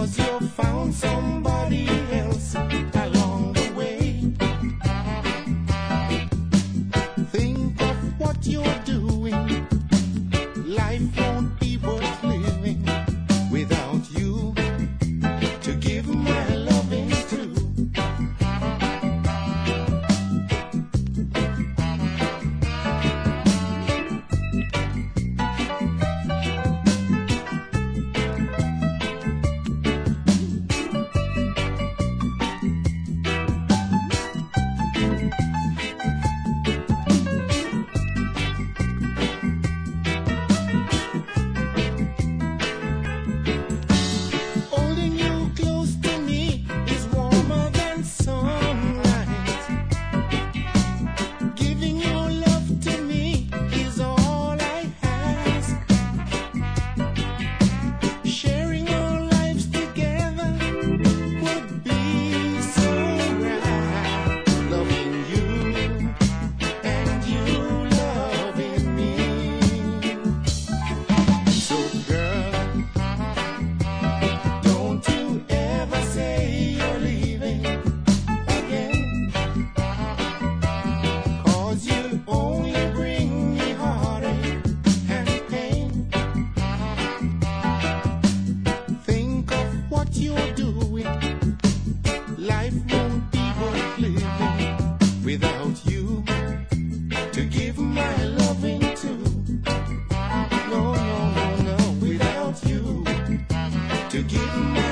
'cause you found somebody else along the way. Think of what you're doing. Life won't be worth living without you to give my loving to. Life won't be worth living without you to give my loving to. No, no, no, no, without you to give my